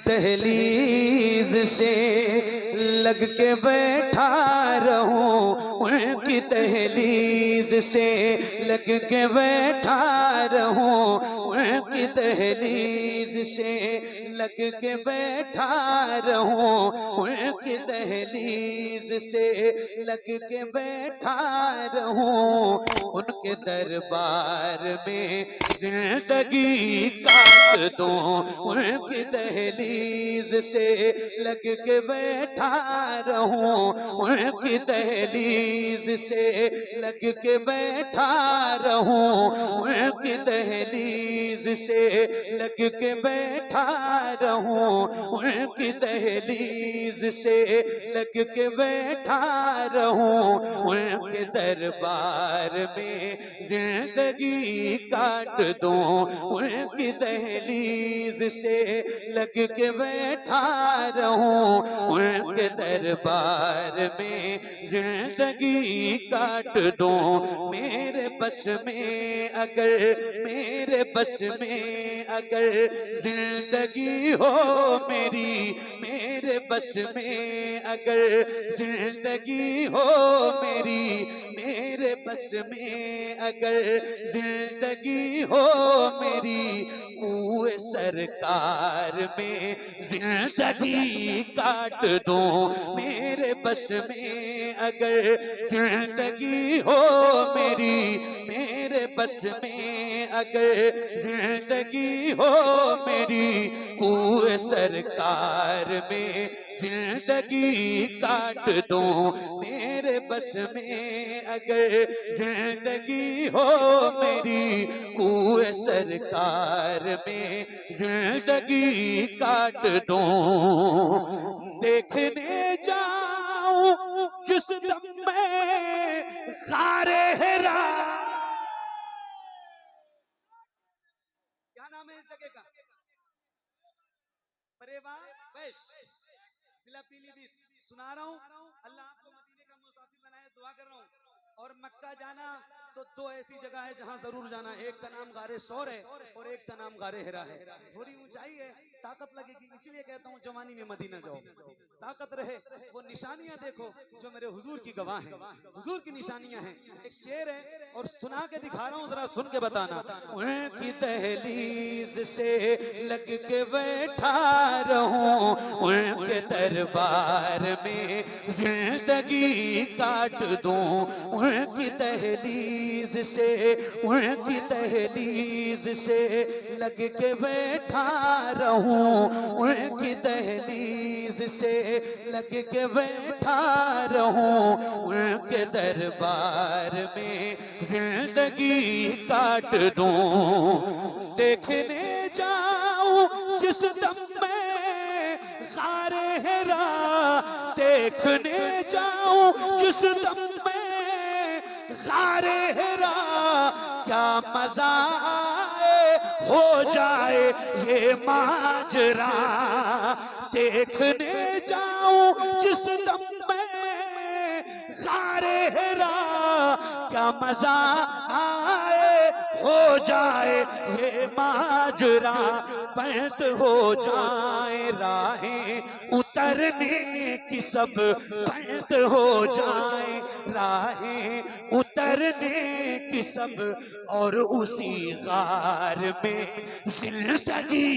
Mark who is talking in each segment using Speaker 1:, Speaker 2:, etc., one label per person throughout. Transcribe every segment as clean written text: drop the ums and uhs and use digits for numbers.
Speaker 1: दहलीज से लग के बैठा रहूं, उनकी दहलीज से लग के बैठा रहूं, उनकी दहलीज से लग के बैठा रहूं, उनकी दहलीज से लग के बैठा रहूं, उनके दरबार में जिंदगी काट दूं, उनकी दहलीज से लग के बैठा रहूं, उनकी दहलीज से लग के बैठा रहूं, उनकी दहलीज से लग के बैठा रहूं, उनकी दहलीज से लग के बैठा रहूं, उनके दरबार में जिंदगी काट दूं, उनकी दहलीज से लग के बैठा रहूं, उनके दरबार में जिंदगी काट दूं। मेरे बस में अगर, मेरे बस में अगर जिंदगी हो मेरी, मेरे बस में अगर जिंदगी हो मेरी, मेरे बस में अगर जिंदगी हो मेरी, कुए सरकार में जिंदगी काट दूं। मेरे बस में अगर जिंदगी हो मेरी, मेरे बस में अगर जिंदगी हो मेरी, कुए सरकार में जिंदगी काट दूं। मेरे बस में अगर जिंदगी हो मेरी, कुए सरकार में जिंदगी काट दूं। देखने जाऊं जिस दम में गारे हेरा, क्या नाम है इस जगह का? परेवा वैश जिला पीलीभीत। सुना रहा हूँ, अल्लाह आपको मदीने का मुसाफिर बनाए, दुआ कर रहा हूँ। और मक्का जाना तो दो ऐसी जगह है जहां जरूर जाना, एक का नाम गारे सौर है और एक का नाम गारे हिरा है। थोड़ी ऊंचाई है, ताकत लगेगी, इसीलिए कहता हूँ जवानी में मदीना जाओ, ताकत रहे। वो निशानियां देखो जो मेरे हुजूर की गवाह हैं, हुजूर की निशानियां हैं। एक शेर है और सुना के दिखा रहा हूँ, जरा सुन के बताना। उनकी दहलीज से लग के बैठा रहूं, उनके दरबार में जिंदगी काट दूं, उनकी दहलीज से, उनकी दहलीज से लग के बैठा रहूं, उनकी दहलीज से लग के बैठा रहूं, उनके दरबार में जिंदगी काट दूं। देखने जाऊं जिस दम में गारे हेरा, देखने जाऊं जिस दम में गारे हेरा, क्या मजा आए हो जाए ये माजरा। देखने जाऊं जिस दम में गारे हेरा, क्या मजा आए हो जाए ये माजरा। बंद हो जाए राहें उतरने की सब, बंद हो जाए राहें उतरने की सब, और उसी गार में जिंदगी।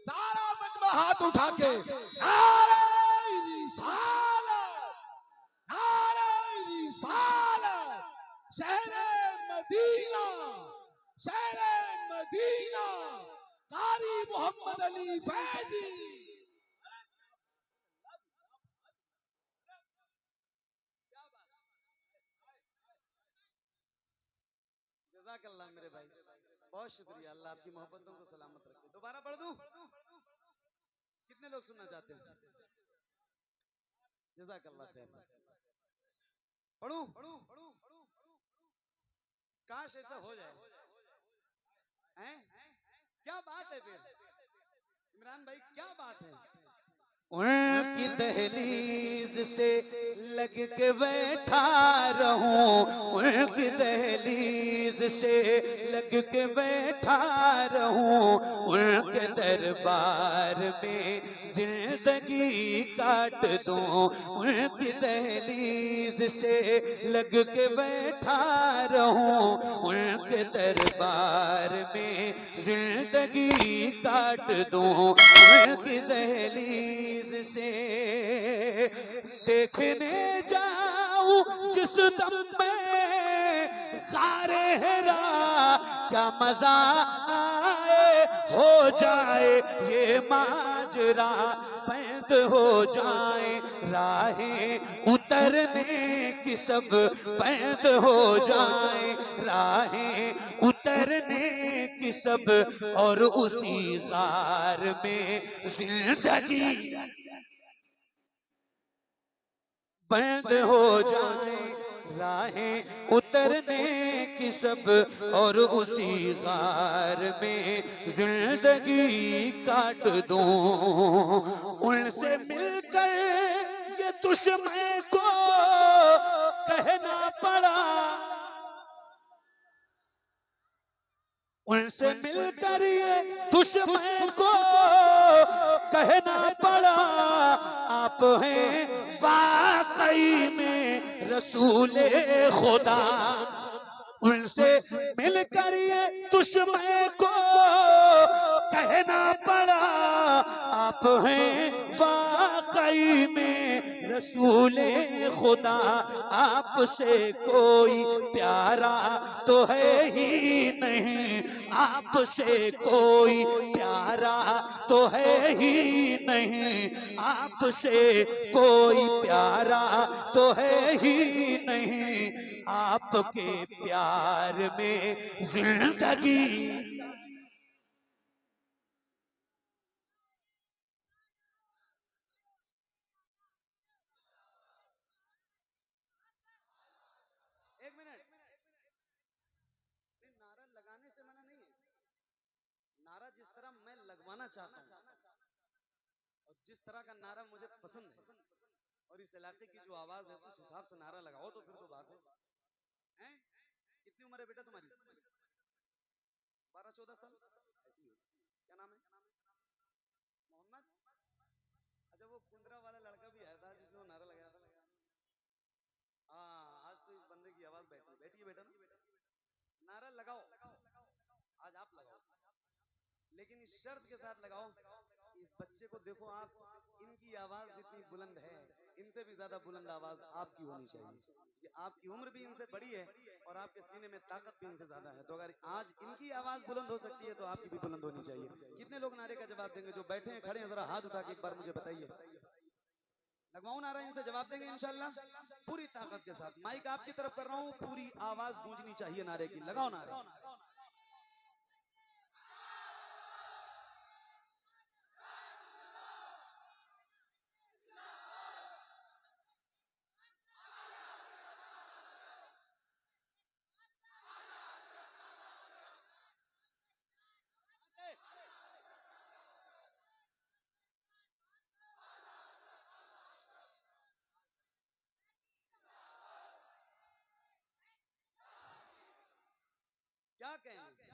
Speaker 2: सारा मजमा हाथ उठा के नारे रिसालत, नारे रिसालत। शहरे मदीना, शहरे मदीना, कारी मोहम्मद अली फैजी।
Speaker 1: जज़ाकल्लाह मेरे भाई, बहुत शुक्रिया। अल्लाह आपकी मोहब्बतों को सलामत रखे। दोबारा पढ़ दूं? कितने लोग सुनना चाहते हैं? जज़ाकल्लाह खैर। पढ़ूं? काश ऐसा हो जाए, हैं? क्या बात है फिर इमरान भाई, क्या बात है? उनकी दहलीज से लग के बैठा रहूं, उनकी दहलीज से लग के बैठा रहूं, उनके दरबार में जिंदगी काट दूं, उनकी दहलीज से लग के बैठा रहूं, उनके दरबार में जिंदगी काट दूं, उनकी दहलीज से देखने जाऊं जिस दम में ग़ारे हिरा, क्या मजा आए हो जाए ये माजरा, बंद हो जाए राहें उतरने की सब, बंद हो जाए राहें उतरने की सब, और उसी ग़ार में जिंदगी बंद हो जाए राहें उतरने की सब, और उसी ग़ार में जिंदगी काट दूं। उनसे मिलकर ये दुश्मन को कहना पड़ा, उनसे मिलकर ये दुश्मन को कहना पड़ा, आप हैं वाकई में रसूले खुदा। उनसे मिलकर ये दुश्मन को कहना पड़ा, आप हैं वाकई में रसूले खुदा। आपसे कोई प्यारा तो है ही नहीं, आपसे कोई प्यारा तो है ही नहीं, आपसे कोई प्यारा तो है ही नहीं, आपके प्यार में जिंदगी नारा लगाने से मना नहीं है, नारा जिस तरह मैं लगवाना चाहता हूँ और जिस तरह का नारा मुझे पसंद है और इस इलाके की जो आवाज है उस हिसाब से नारा लगाओ तो फिर तो बात है। हैं? कितनी उम्र है बेटा तुम्हारी? 12-14 साल ऐसी है। क्या नाम है? मोहम्मद। अच्छा, वो कुंदरा वाला लड़का भी आया था जिसने वो नारा लगाया था। हाँ, आज तो इस बंदे की आवाज बैठी है। बैठिए बेटा ना, नारा लगाओ, आज आप लगाओ, लेकिन इस शर्त के साथ लगाओ कि इस बच्चे को देखो आप, इनकी आवाज जितनी बुलंद है इनसे भी ज्यादा बुलंद आवाज आपकी होनी चाहिए, कि आपकी उम्र भी इनसे बड़ी है और आपके सीने में ताकत भी इनसे ज्यादा है। तो अगर आज इनकी आवाज बुलंद हो सकती है तो आपकी भी बुलंद होनी चाहिए। कितने लोग नारे का जवाब देंगे? जो बैठे हैं खड़े हैं जरा हाथ उठा के एक बार मुझे बताइए। लगवाऊं नारा? इनसे जवाब देंगे इंशाल्लाह पूरी ताकत के साथ। माइक आपकी तरफ कर रहा हूं, पूरी आवाज गूंजनी चाहिए नारे की। लगाओ नारा। क्या कहेंगे?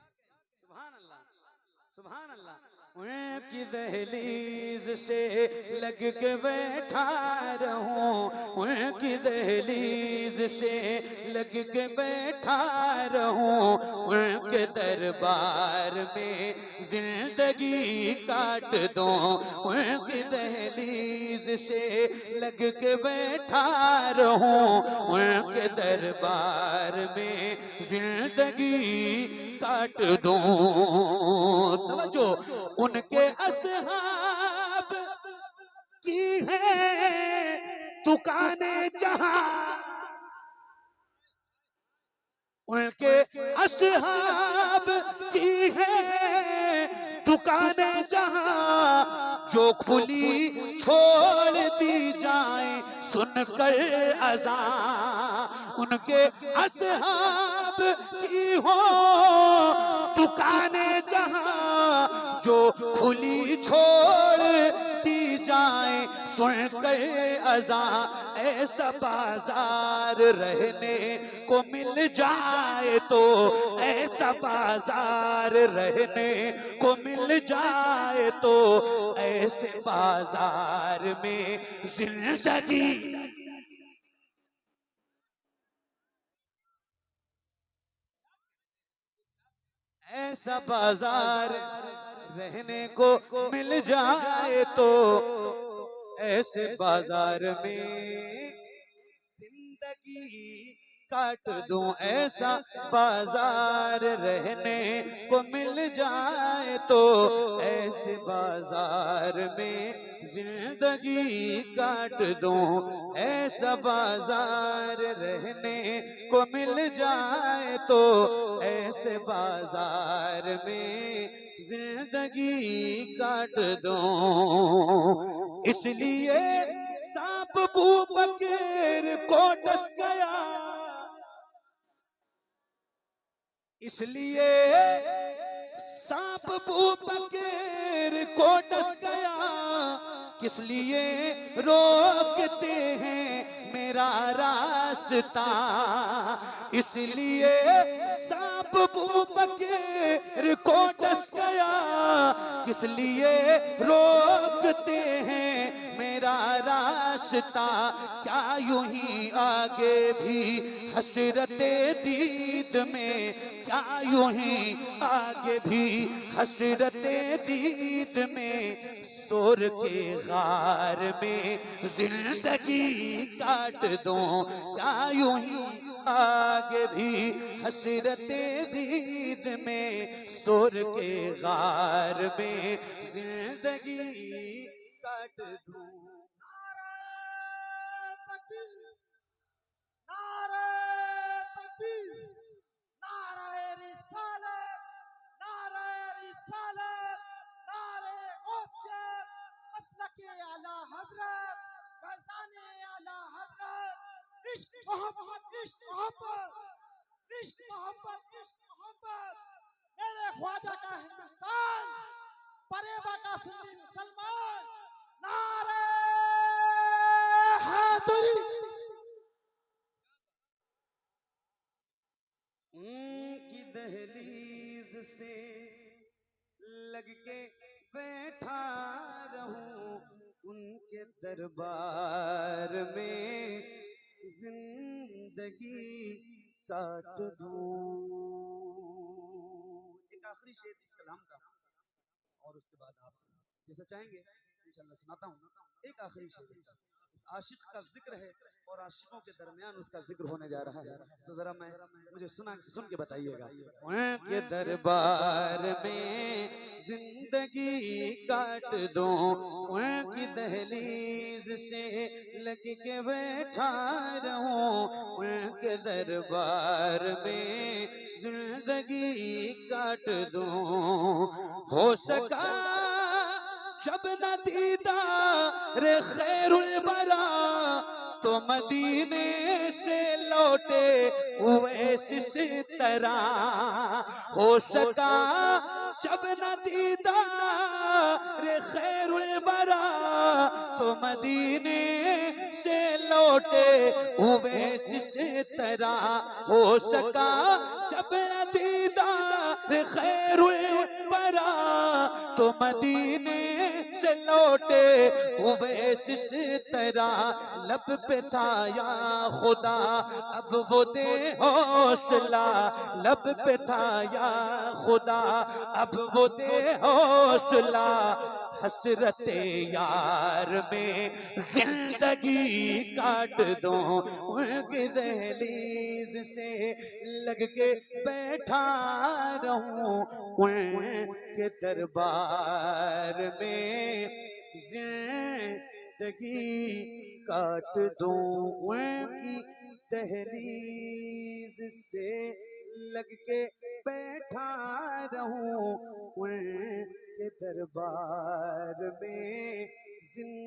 Speaker 1: सुभान अल्लाह, सुभान अल्लाह। उनकी दहलीज से लग के बैठा रहूं, उनकी दहलीज से लग के बैठा रहूं, उनके दरबार में जिंदगी काट दूं, उनकी दहलीज से लग के बैठा रहूं, उनके दरबार में जिंदगी काट दूं। तवज्जो, उनके असहाब की है दुकानें जहां, उनके असहाब की है दुकानें जहां, जो खुली छोड़ दी जाए सुनकर अज़ान, उनके असहाब की हो दुकानें जहां, जो खुली छोड़ दी जाए सुन कर अज़ां, ऐसा बाजार रहने को मिल जाए तो, ऐसा बाजार रहने को मिल जाए तो, ऐसे बाजार में जिंदगी ऐसा बाजार रहने को मिल जाए तो, ऐसे बाजार में जिंदगी काट दूं, ऐसा बाजार रहने को मिल जाए तो, ऐसे बाजार में जिंदगी काट दूं, ऐसा बाजार रहने को मिल जाए तो, ऐसे बाजार में जिंदगी काट दूं। इसलिए सांप बू बकैर को डस गया, इसलिए सांप बू बकैर को डस गया, किस लिए रोकते हैं मेरा रास्ता, इसलिए सांप बू बकैर को डस गया, किस लिए रोकते हैं मेरा रास्ता, क्या यूं ही आगे भी हसरते दीद में, क्या यूं ही आगे भी हसरते दीद में, शोर के गार में जिंदगी काट दूं, क्या यूं ही आगे भी हसरते दीद में, शोर के गार में जिंदगी काट दूं।
Speaker 2: नारे तकबीर, नारे रिसालत, नारे रिसालत, नारे गौसियत, मसलके आला हजरत, फैज़ाने आला हजरत, इश्क मोहब्बत, इश्क मोहब्बत, इश्क मोहब्बत, इश्क मोहब्बत, मेरे ख्वाजा का हिंदुस्तान, परेबा का सुन्नी मुसलमान, नारे हैदरी।
Speaker 1: उनकी दहलीज से लग के बैठा रहूं, उनके दरबार में जिंदगी काट दूं। एक आखिरी शेर इस कलाम का, और उसके बाद आप जैसा चाहेंगे इंशाल्लाह सुनाता हूँ। एक आखिरी शेर इसका, आशिक का जिक्र है और आशिकों के दरमियान उसका जिक्र होने जा रहा है, तो जरा मुझे सुन के बताइएगा। उनके दरबार में जिंदगी काट दूं, उनकी दहलीज से लग के बैठा रहूं, उनके दरबार में जिंदगी काट दूं। हो सका जब न दीदार खैरुल बरा, तो मदीने से लौटे उवैस से तरह, हो सका जब न दीदार खैरुल बरा, तो मदीने से लौटे उवैस से तरह, हो सका जब न दीदार खैरुल बरा, तो मदीने से लौटे उवैस से तरह, लब पे था या खुदा अब वो दे हौसला, लब पे था या खुदा अब वो दे हौसला, हसरते यार में जिंदगी काट दूं, उनकी दहलीज से लग के बैठा रहूं, उनके दरबार में जिंदगी काट दूं, उनकी दहलीज से लग के बैठा रहूं, उनके दरबार में जिंदगी